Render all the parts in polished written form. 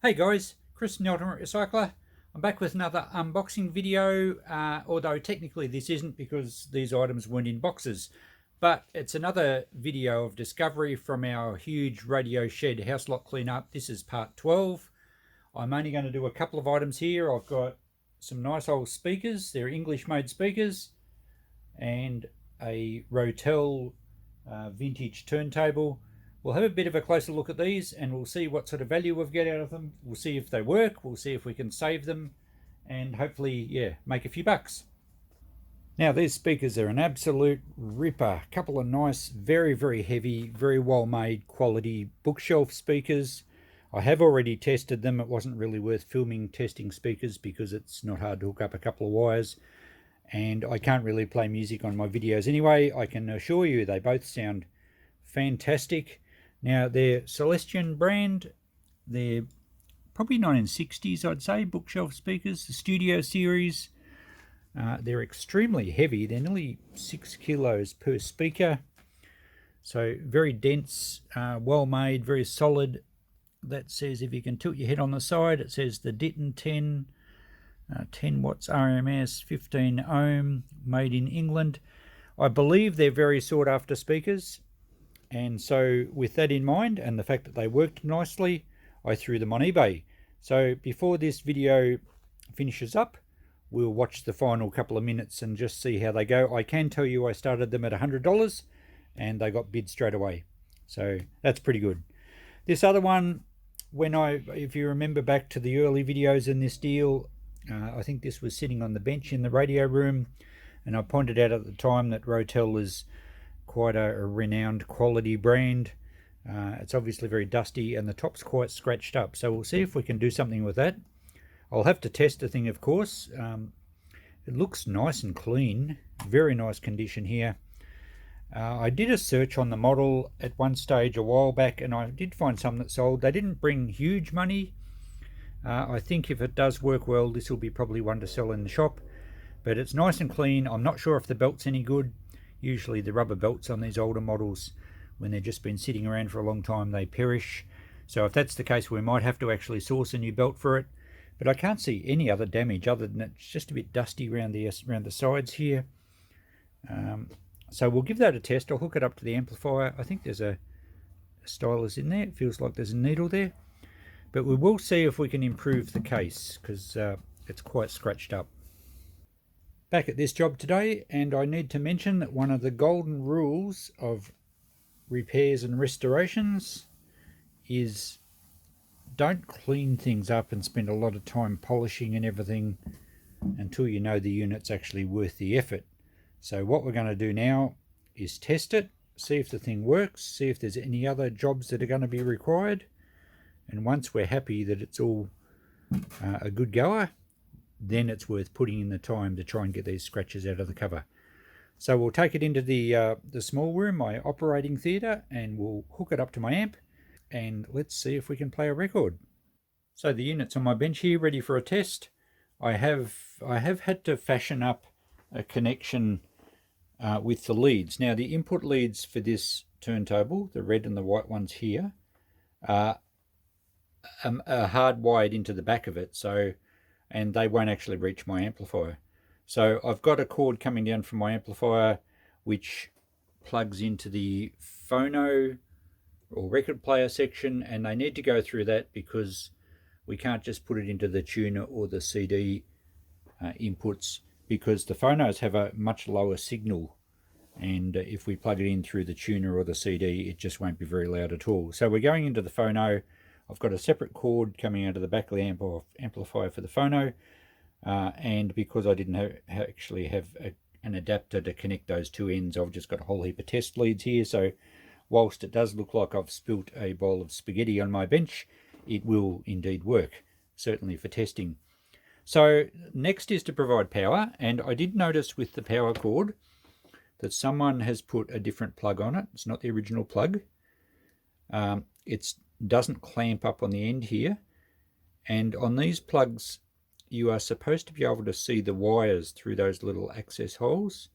Hey guys, Chris from the Ultimate Recycler. I'm back with another unboxing video, although technically this isn't because these items weren't in boxes, but it's another video of discovery from our huge Radio Shed house lot cleanup. This is part 12. I'm only going to do a couple of items here. I've got some nice old speakers. They're English made speakers, and a Rotel vintage turntable. We'll have a bit of a closer look at these and we'll see what sort of value we've got out of them. We'll see if they work, we'll see if we can save them, and hopefully, make a few bucks. Now these speakers are an absolute ripper. A couple of nice, very, very heavy, very well made quality bookshelf speakers. I have already tested them. It wasn't really worth filming testing speakers because it's not hard to hook up a couple of wires. And I can't really play music on my videos anyway. I can assure you they both sound fantastic. Now they're Celestion brand. They're probably 1960s, I'd say, bookshelf speakers, the Studio series. They're extremely heavy. They're nearly 6 kilos per speaker. So very dense, well made, very solid. That says if you can tilt your head on the side, it says the Ditton 10 watts RMS, 15 ohm, made in England. I believe they're very sought after speakers. And so with that in mind, and the fact that they worked nicely, I threw them on eBay. So before this video finishes up, we'll watch the final couple of minutes and just see how they go. I can tell you I started them at $100 and they got bid straight away. So that's pretty good. This other one, if you remember back to the early videos in this deal, I think this was sitting on the bench in the radio room, and I pointed out at the time that Rotel is quite a renowned quality brand. It's obviously very dusty and the top's quite scratched up, so we'll see if we can do something with that. I'll have to test the thing, of course. It looks nice and clean, very nice condition here. I did a search on the model at one stage a while back, and I did find some that sold. They didn't bring huge money. I think if it does work well, this will be probably one to sell in the shop, but it's nice and clean. I'm not sure if the belt's any good. Usually the rubber belts on these older models, when they've just been sitting around for a long time, they perish. So if that's the case, we might have to actually source a new belt for it. But I can't see any other damage other than it's just a bit dusty around the sides here. So we'll give that a test. I'll hook it up to the amplifier. I think there's a stylus in there. It feels like there's a needle there. But we will see if we can improve the case, because it's quite scratched up. Back at this job today, and I need to mention that one of the golden rules of repairs and restorations is don't clean things up and spend a lot of time polishing and everything until you know the unit's actually worth the effort. So what we're going to do now is test it, see if the thing works, see if there's any other jobs that are going to be required, and once we're happy that it's all a good goer, then it's worth putting in the time to try and get these scratches out of the cover. So we'll take it into the small room, my operating theatre, and we'll hook it up to my amp, and let's see if we can play a record. So the unit's on my bench here, ready for a test. I have had to fashion up a connection with the leads. Now the input leads for this turntable, the red and the white ones here, are hardwired into the back of it, and they won't actually reach my amplifier. So I've got a cord coming down from my amplifier which plugs into the phono or record player section, and they need to go through that because we can't just put it into the tuner or the CD inputs, because the phonos have a much lower signal, and if we plug it in through the tuner or the CD, it just won't be very loud at all. So we're going into the phono. I've got a separate cord coming out of the back of the amplifier for the phono, and because I didn't actually have an adapter to connect those two ends, I've just got a whole heap of test leads here. So whilst it does look like I've spilt a bowl of spaghetti on my bench, it will indeed work, certainly for testing. So next is to provide power, and I did notice with the power cord that someone has put a different plug on it. It's not the original plug. It doesn't clamp up on the end here, and on these plugs you are supposed to be able to see the wires through those little access holes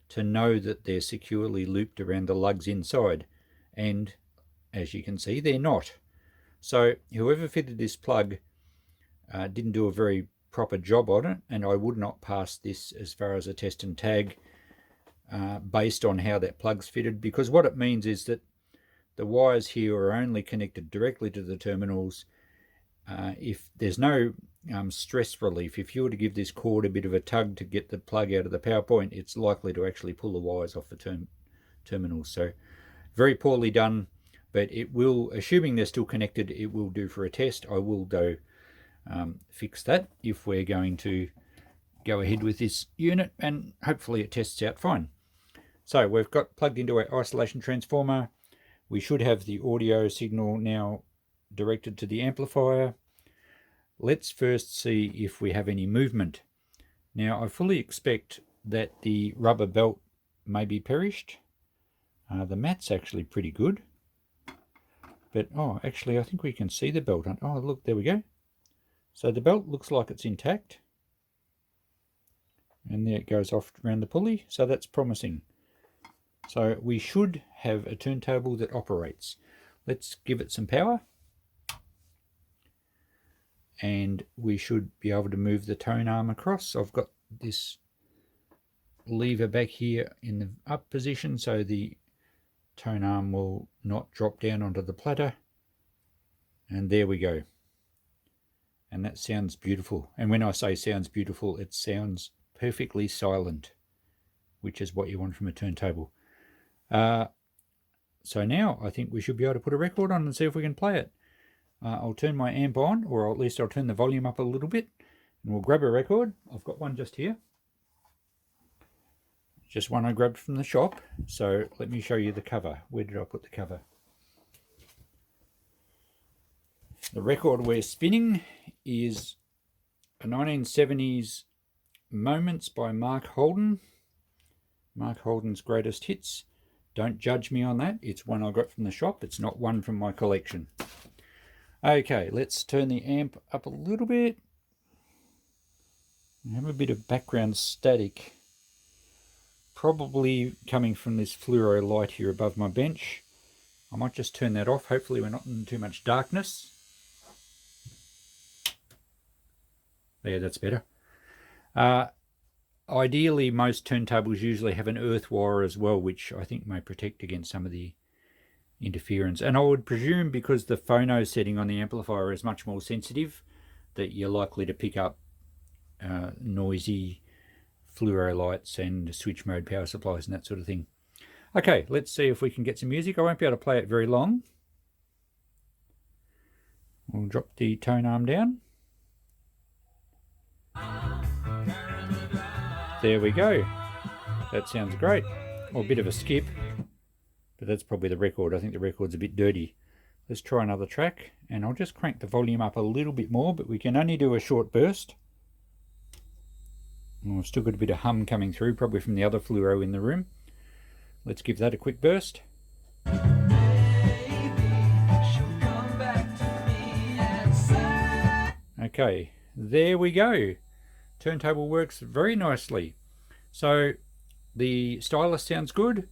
to know that they're securely looped around the lugs inside, and as you can see, they're not. So whoever fitted this plug didn't do a very proper job on it, and I would not pass this as far as a test and tag based on how that plug's fitted, because what it means is that the wires here are only connected directly to the terminals. If there's no stress relief, if you were to give this cord a bit of a tug to get the plug out of the power point, it's likely to actually pull the wires off the terminals. So very poorly done, but it will, assuming they're still connected, it will do for a test. I will though fix that if we're going to go ahead with this unit, and hopefully it tests out fine. So we've got plugged into our isolation transformer. We should have the audio signal now directed to the amplifier. Let's first see if we have any movement. Now I fully expect that the rubber belt may be perished. The mat's actually pretty good, but actually I think we can see the belt. Oh look, there we go. So the belt looks like it's intact, and there it goes off around the pulley, so that's promising. So we should have a turntable that operates. Let's give it some power, and we should be able to move the tone arm across. I've got this lever back here in the up position, so the tone arm will not drop down onto the platter. And there we go. And that sounds beautiful. And when I say sounds beautiful, it sounds perfectly silent, which is what you want from a turntable. So now I think we should be able to put a record on and see if we can play it. I'll turn my amp on, or at least I'll turn the volume up a little bit, and we'll grab a record. I've got one just here. Just one I grabbed from the shop. So let me show you the cover. Where did I put the cover? The record we're spinning is a 1970s Moments by Mark Holden. Mark Holden's greatest hits. Don't judge me on that. It's one I got from the shop. It's not one from my collection. Okay, let's turn the amp up a little bit. I have a bit of background static, probably coming from this fluoro light here above my bench. I might just turn that off. Hopefully we're not in too much darkness. There, that's better. Ideally, most turntables usually have an earth wire as well, which I think may protect against some of the interference. And I would presume, because the phono setting on the amplifier is much more sensitive, that you're likely to pick up noisy fluoro lights and switch mode power supplies and that sort of thing. Okay, let's see if we can get some music. I won't be able to play it very long. We'll drop the tone arm down. There we go. That sounds great. Well, a bit of a skip, but that's probably the record. I think the record's a bit dirty. Let's try another track, and I'll just crank the volume up a little bit more, but we can only do a short burst. And we've still got a bit of hum coming through, probably from the other fluoro in the room. Let's give that a quick burst. Okay, there we go. Turntable works very nicely. So the stylus sounds good.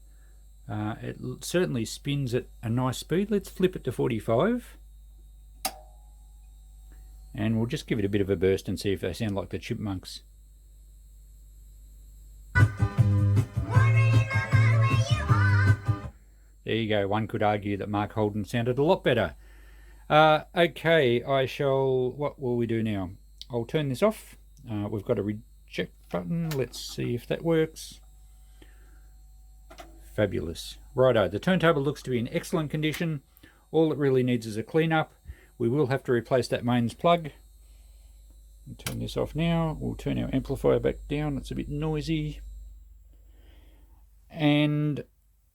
It certainly spins at a nice speed. Let's flip it to 45. And we'll just give it a bit of a burst and see if they sound like the Chipmunks. There you go. One could argue that Mark Holden sounded a lot better. Okay, what will we do now? I'll turn this off. We've got a reject button. Let's see if that works. Fabulous. Righto, the turntable looks to be in excellent condition. All it really needs is a clean-up. We will have to replace that mains plug. I'll turn this off now. We'll turn our amplifier back down. It's a bit noisy. And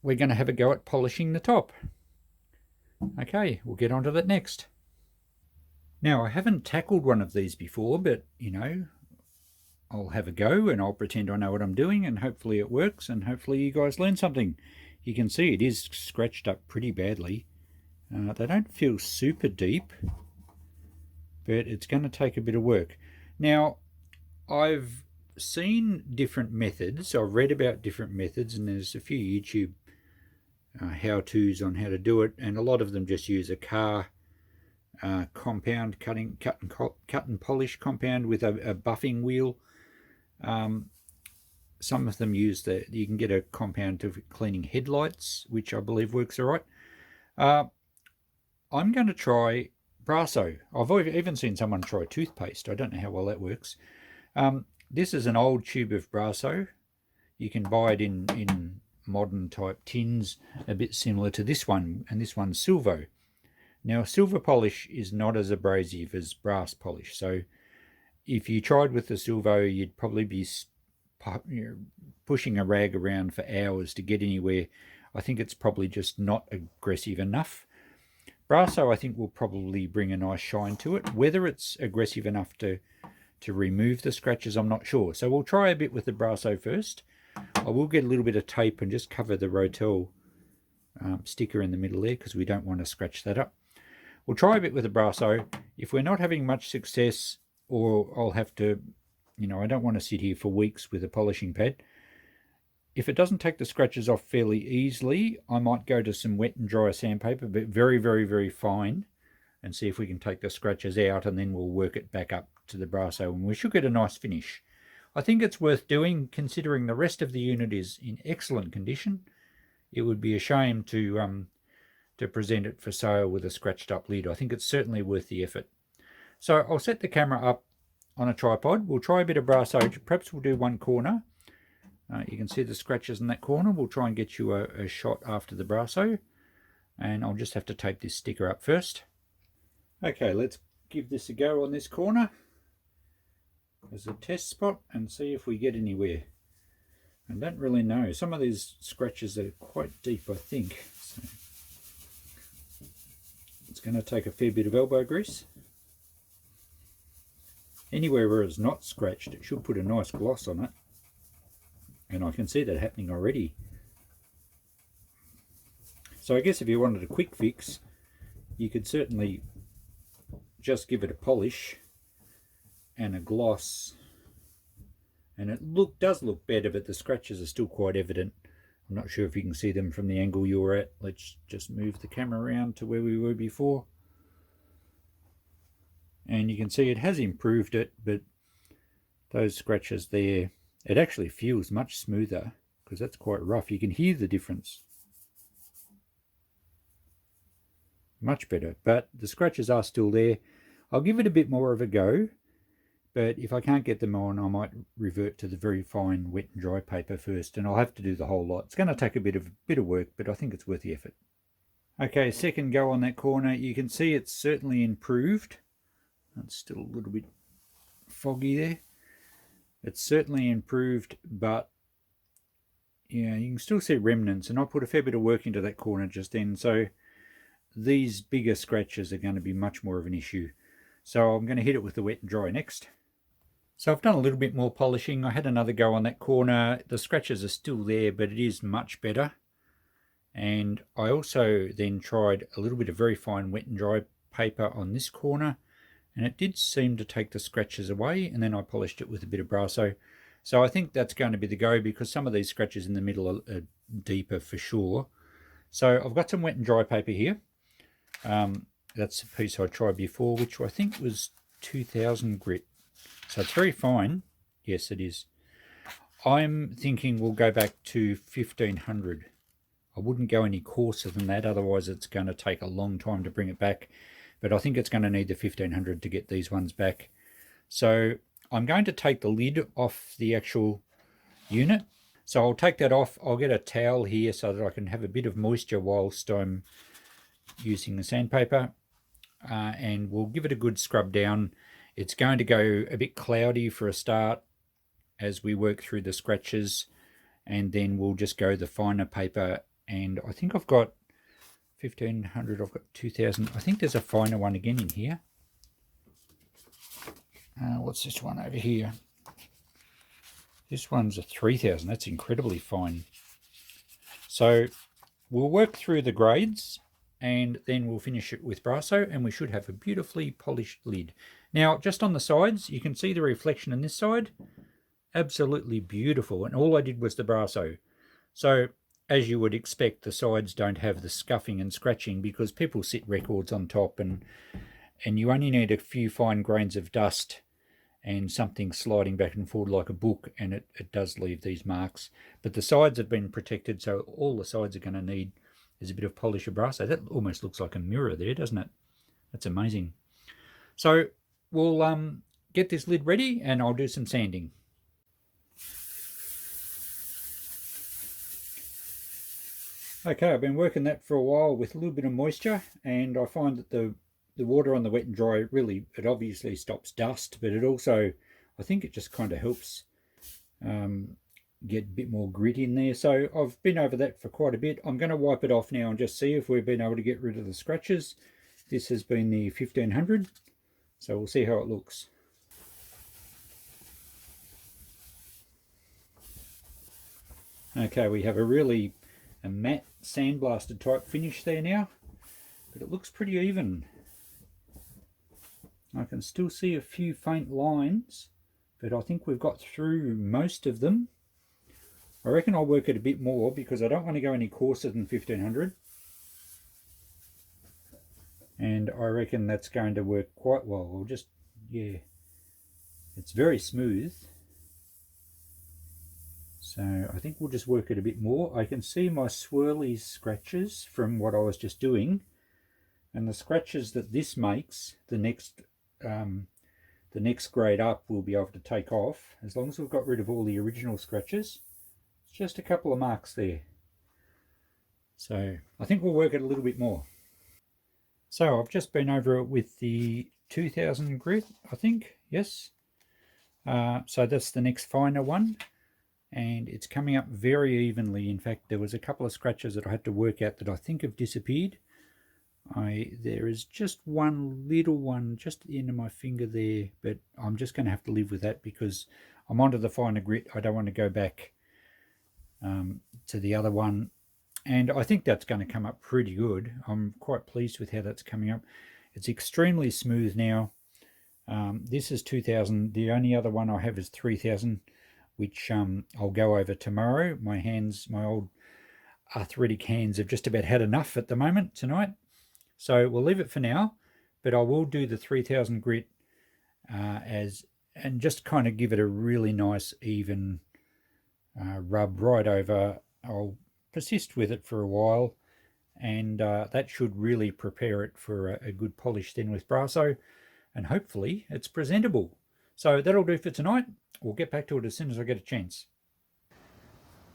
we're going to have a go at polishing the top. Okay, we'll get onto that next. Now, I haven't tackled one of these before, but, you know, I'll have a go and I'll pretend I know what I'm doing, and hopefully it works, and hopefully you guys learn something. You can see it is scratched up pretty badly. They don't feel super deep, but it's going to take a bit of work. Now, I've seen different methods. I've read about different methods, and there's a few YouTube how-tos on how to do it, and a lot of them just use a car compound, cut and polish compound with a buffing wheel. Some of them use you can get a compound for cleaning headlights, which I believe works all right. I'm going to try Brasso. I've even seen someone try toothpaste. I don't know how well that works. This is an old tube of Brasso. You can buy it in modern type tins, a bit similar to this one, and this one's Silvo. Now, silver polish is not as abrasive as brass polish, so if you tried with the Silvo, you'd probably be pushing a rag around for hours to get anywhere. I think it's probably just not aggressive enough. Brasso, I think, will probably bring a nice shine to it. Whether it's aggressive enough to remove the scratches, I'm not sure. So we'll try a bit with the Brasso first. I will get a little bit of tape and just cover the Rotel sticker in the middle there, because we don't want to scratch that up. We'll try a bit with the Brasso. If we're not having much success, or I'll have to, I don't want to sit here for weeks with a polishing pad. If it doesn't take the scratches off fairly easily, I might go to some wet and dry sandpaper, but very, very, very fine, and see if we can take the scratches out, and then we'll work it back up to the Brasso, and we should get a nice finish. I think it's worth doing, considering the rest of the unit is in excellent condition. It would be a shame to present it for sale with a scratched up lid. I think it's certainly worth the effort. So I'll set the camera up on a tripod. We'll try a bit of Brasso. Perhaps we'll do one corner. You can see the scratches in that corner. We'll try and get you a shot after the Brasso. And I'll just have to tape this sticker up first. Okay, let's give this a go on this corner as a test spot and see if we get anywhere. I don't really know. Some of these scratches are quite deep, I think. So it's going to take a fair bit of elbow grease. Anywhere where it's not scratched, it should put a nice gloss on it. And I can see that happening already. So I guess if you wanted a quick fix, you could certainly just give it a polish and a gloss, and it does look better, but the scratches are still quite evident. I'm not sure if you can see them from the angle you're at. Let's just move the camera around to where we were before, and you can see it has improved it, but those scratches there, it actually feels much smoother, because that's quite rough. You can hear the difference. Much better, but the scratches are still there. I'll give it a bit more of a go, but if I can't get them on, I might revert to the very fine wet and dry paper first, and I'll have to do the whole lot. It's going to take a bit of work, but I think it's worth the effort. Okay, second go on that corner. You can see it's certainly improved. It's still a little bit foggy there. It's certainly improved, but yeah, you can still see remnants, and I put a fair bit of work into that corner just then, so these bigger scratches are going to be much more of an issue. So I'm going to hit it with the wet and dry next. So I've done a little bit more polishing. I had another go on that corner. The scratches are still there, but it is much better. And I also then tried a little bit of very fine wet and dry paper on this corner, and it did seem to take the scratches away, and then I polished it with a bit of Brasso. So I think that's going to be the go, because some of these scratches in the middle are deeper for sure. So I've got some wet and dry paper here. That's a piece I tried before, which I think was 2000 grit. So it's very fine. Yes, it is. I'm thinking we'll go back to 1500. I wouldn't go any coarser than that, otherwise it's going to take a long time to bring it back. But I think it's going to need the 1500 to get these ones back. So I'm going to take the lid off the actual unit. So I'll take that off. I'll get a towel here so that I can have a bit of moisture whilst I'm using the sandpaper. And we'll give it a good scrub down. It's going to go a bit cloudy for a start as we work through the scratches, and then we'll just go the finer paper. And I think I've got 1500, I've got 2000. I think there's a finer one again in here. What's this one over here? This one's a 3000. That's incredibly fine. So we'll work through the grades, and then we'll finish it with Brasso, and we should have a beautifully polished lid. Now, just on the sides, you can see the reflection on this side. Absolutely beautiful, and all I did was the Brasso. So, as you would expect, the sides don't have the scuffing and scratching because people sit records on top, and and you only need a few fine grains of dust and something sliding back and forward like a book, and it does leave these marks. But the sides have been protected, so all the sides are going to need is a bit of polish of brass. So that almost looks like a mirror there, doesn't it? That's amazing. So we'll get this lid ready and I'll do some sanding. Okay, I've been working that for a while with a little bit of moisture, and I find that the water on the wet and dry it obviously stops dust, but it also, I think it just kind of helps get a bit more grit in there. So I've been over that for quite a bit. I'm going to wipe it off now and just see if we've been able to get rid of the scratches. This has been the 1500, so we'll see how it looks. Okay, we have a really matte sandblasted type finish there now, but it looks pretty even. I can still see a few faint lines, but I think we've got through most of them. I reckon I'll work it a bit more because I don't want to go any coarser than 1500. And I reckon that's going to work quite well. We'll just, yeah, it's very smooth. So I think we'll just work it a bit more. I can see my swirly scratches from what I was just doing. And the scratches that this makes, the next grade up we'll be able to take off, as long as we've got rid of all the original scratches. It's just a couple of marks there. So I think we'll work it a little bit more. So I've just been over it with the 2000 grit, I think, yes. So that's the next finer one, and it's coming up very evenly. In fact, there was a couple of scratches that I had to work out that I think have disappeared. There is just one little one just at the end of my finger there, but I'm just going to have to live with that because I'm onto the finer grit. I don't want to go back to the other one, and I think that's going to come up pretty good. I'm quite pleased with how that's coming up. It's extremely smooth now. This is 2000. The only other one I have is 3000, which I'll go over tomorrow. My old arthritic hands have just about had enough at the moment tonight. So we'll leave it for now, but I will do the 3000 grit and just kind of give it a really nice even rub right over. I'll persist with it for a while, and that should really prepare it for a good polish then with Brasso, and hopefully it's presentable. So that'll do for tonight. We'll get back to it as soon as I get a chance.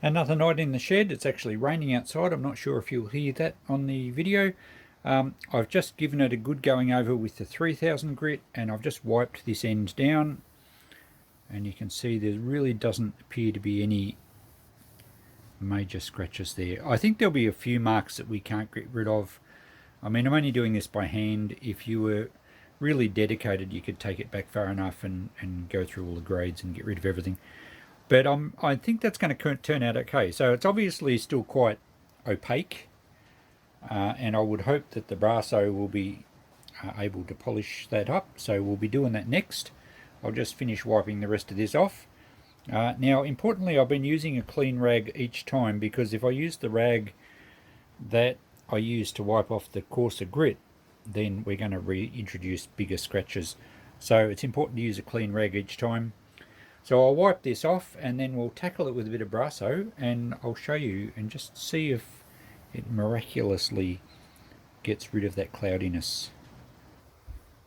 Another night in the shed. It's actually raining outside. I'm not sure if you'll hear that on the video. I've just given it a good going over with the 3000 grit, and I've just wiped this end down, and you can see there really doesn't appear to be any major scratches there. I think there'll be a few marks that we can't get rid of. I mean, I'm only doing this by hand. If you were really dedicated, you could take it back far enough and go through all the grades and get rid of everything. But I think that's going to turn out okay. So it's obviously still quite opaque, and I would hope that the Brasso will be able to polish that up. So we'll be doing that next. I'll just finish wiping the rest of this off. Now, importantly, I've been using a clean rag each time, because if I use the rag that I use to wipe off the coarser grit, then we're going to reintroduce bigger scratches. So it's important to use a clean rag each time. So I'll wipe this off, and then we'll tackle it with a bit of Brasso, and I'll show you and just see if it miraculously gets rid of that cloudiness.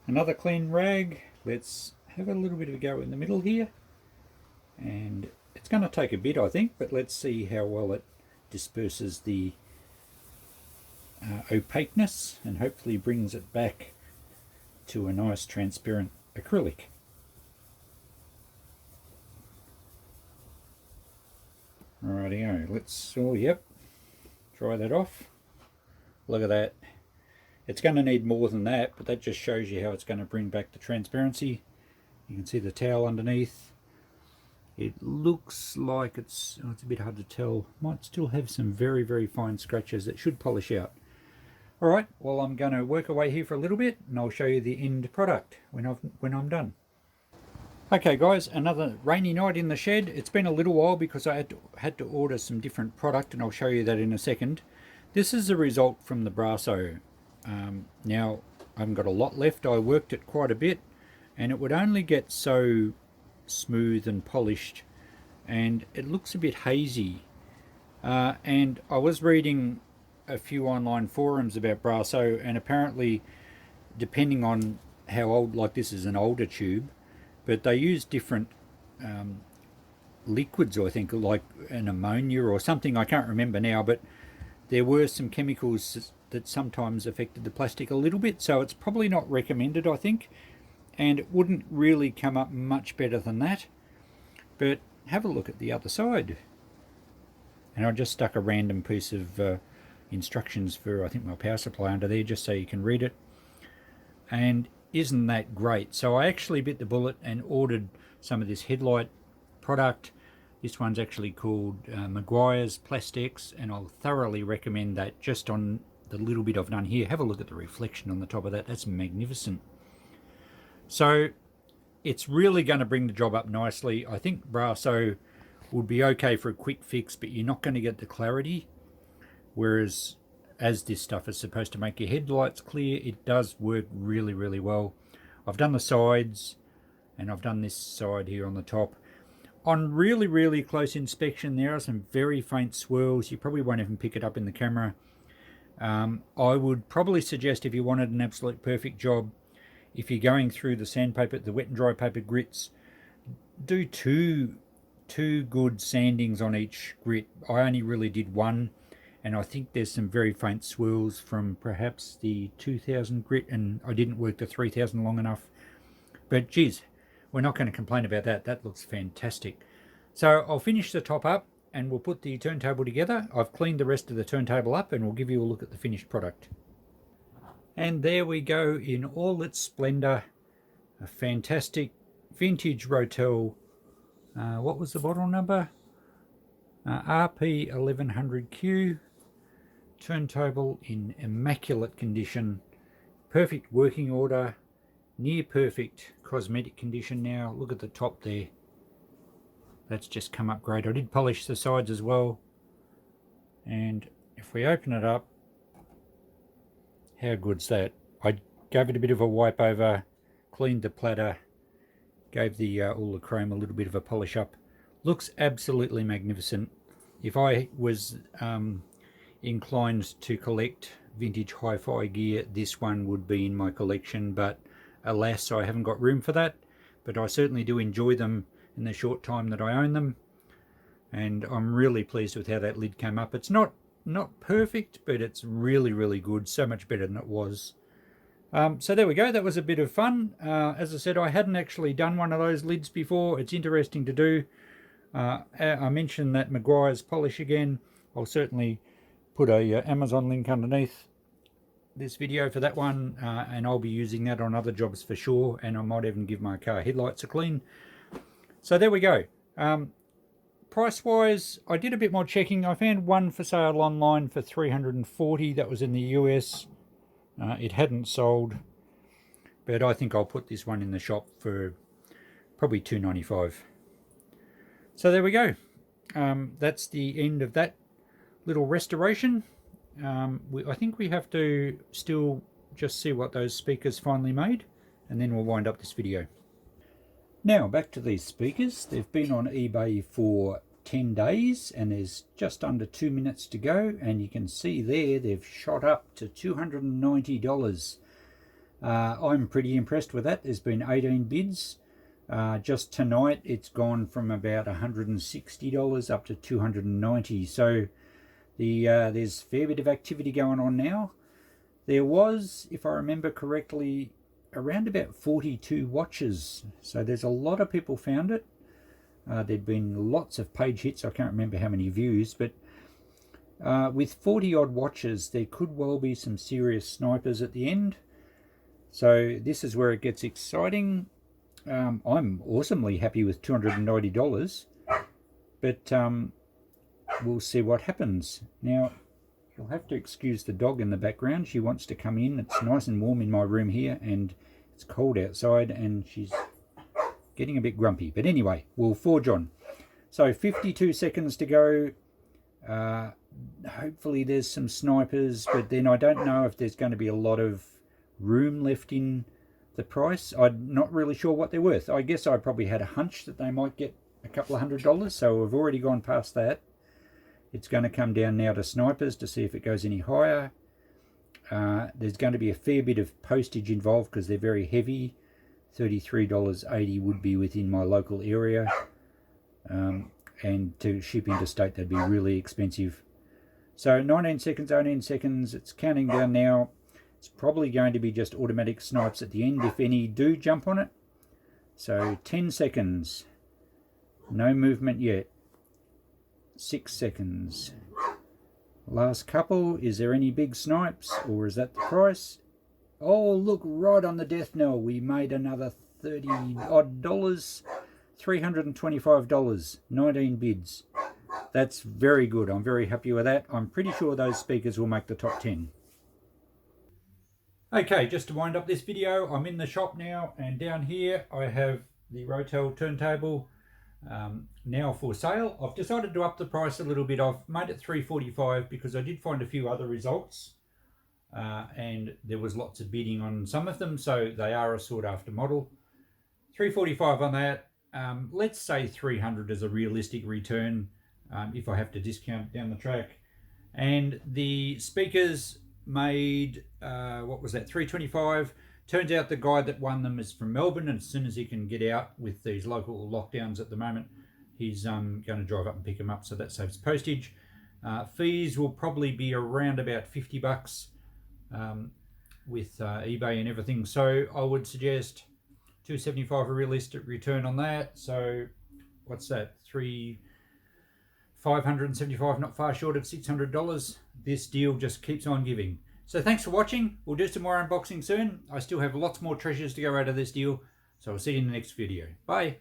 Another clean rag. Let's have a little bit of a go in the middle here. And it's going to take a bit, I think, but let's see how well it disperses the opaqueness and hopefully brings it back to a nice transparent acrylic. Rightio, let's, oh yep, dry that off. Look at that. It's going to need more than that, but that just shows you how it's going to bring back the transparency. You can see the towel underneath. It looks like it's a bit hard to tell. Might still have some very, very fine scratches that should polish out. Alright, well, I'm going to work away here for a little bit, and I'll show you the end product when I'm done. Okay guys, another rainy night in the shed. It's been a little while because I had to order some different product, and I'll show you that in a second. This is the result from the Brasso. Now, I haven't got a lot left. I worked it quite a bit, and it would only get so smooth and polished, and it looks a bit hazy. And I was reading a few online forums about Brasso, and apparently, depending on how old, like this is an older tube, but they use different liquids, I think, like an ammonia or something, I can't remember now, but there were some chemicals that sometimes affected the plastic a little bit, so it's probably not recommended, I think, and it wouldn't really come up much better than that. But have a look at the other side. And I just stuck a random piece of instructions for, I think, my power supply under there, just so you can read it. And isn't that great? So I actually bit the bullet and ordered some of this headlight product. This one's actually called Meguiar's PlastX, and I'll thoroughly recommend that. Just on the little bit I've done here, have a look at the reflection on the top of that. That's magnificent. So it's really going to bring the job up nicely. I think Brasso would be okay for a quick fix, but you're not going to get the clarity. Whereas, as this stuff is supposed to make your headlights clear, it does work really, really well. I've done the sides, and I've done this side here on the top. On really, really close inspection, there are some very faint swirls. You probably won't even pick it up in the camera. I would probably suggest, if you wanted an absolute perfect job, if you're going through the sandpaper, the wet and dry paper grits, do two good sandings on each grit. I only really did one, and I think there's some very faint swirls from perhaps the 2000 grit, and I didn't work the 3000 long enough. But geez, we're not going to complain about that. That looks fantastic. So I'll finish the top up, and we'll put the turntable together. I've cleaned the rest of the turntable up, and we'll give you a look at the finished product. And there we go in all its splendor. A fantastic vintage Rotel, what was the model number? RP-1100Q. Turntable in immaculate condition. Perfect working order. Near perfect cosmetic condition now. Look at the top there. That's just come up great. I did polish the sides as well. And if we open it up, how good's that? I gave it a bit of a wipe over, cleaned the platter, gave the all the chrome a little bit of a polish up. Looks absolutely magnificent. If I was inclined to collect vintage hi-fi gear, this one would be in my collection, but alas, I haven't got room for that. But I certainly do enjoy them in the short time that I own them, and I'm really pleased with how that lid came up. It's not perfect, but it's really, really good. So much better than it was. So there we go. That was a bit of fun. As I said, I hadn't actually done one of those lids before. It's interesting to do. I mentioned that Meguiar's polish again. I'll certainly put a Amazon link underneath this video for that one, and I'll be using that on other jobs for sure, and I might even give my car headlights a clean. So there we go. Price wise, I did a bit more checking. I found one for sale online for $340. That was in the US. It hadn't sold, but I think I'll put this one in the shop for probably $2.95. So there we go. That's the end of that little restoration. I think we have to still just see what those speakers finally made, and then we'll wind up this video. Now back to these speakers. They've been on eBay for 10 days, and there's just under 2 minutes to go, and you can see there they've shot up to $290. I'm pretty impressed with that. There's been 18 bids. Just tonight it's gone from about $160 up to $290. So there's a fair bit of activity going on now. There was, if I remember correctly, around about 42 watches. So there's a lot of people found it. There'd been lots of page hits. I can't remember how many views, but with 40 odd watches, there could well be some serious snipers at the end. So this is where it gets exciting. I'm awesomely happy with $290, but we'll see what happens. Now, you'll have to excuse the dog in the background. She wants to come in. It's nice and warm in my room here, and it's cold outside, and she's getting a bit grumpy. But anyway, we'll forge on. So 52 seconds to go. Hopefully there's some snipers, but then I don't know if there's going to be a lot of room left in the price. I'm not really sure what they're worth. I guess I probably had a hunch that they might get a couple of $100, so we've already gone past that. It's going to come down now to snipers to see if it goes any higher. There's going to be a fair bit of postage involved because they're very heavy. $33.80 would be within my local area, and to ship interstate that'd be really expensive. So 19 seconds, 18 seconds, it's counting down now. It's probably going to be just automatic snipes at the end if any do jump on it. So 10 seconds, no movement yet. 6 seconds. Last couple, is there any big snipes or is that the price? Oh, look, right on the death knell, we made another $30 odd, $325, 19 bids. That's very good. I'm very happy with that. I'm pretty sure those speakers will make the top 10. Okay, just to wind up this video, I'm in the shop now, and down here I have the Rotel turntable now for sale. I've decided to up the price a little bit. I've made it $345 because I did find a few other results, and there was lots of bidding on some of them, so they are a sought after model. $345 on that. Let's say $300 as a realistic return if I have to discount down the track. And the speakers made what was that, $325. Turns out the guy that won them is from Melbourne, and as soon as he can get out with these local lockdowns at the moment, he's going to drive up and pick them up, so that saves postage. Fees will probably be around about $50 with eBay and everything, so I would suggest $275 a realistic return on that. So what's that, $575, not far short of $600. This deal just keeps on giving. So thanks for watching. We'll do some more unboxing soon. I still have lots more treasures to go out of this deal, so I'll see you in the next video. Bye.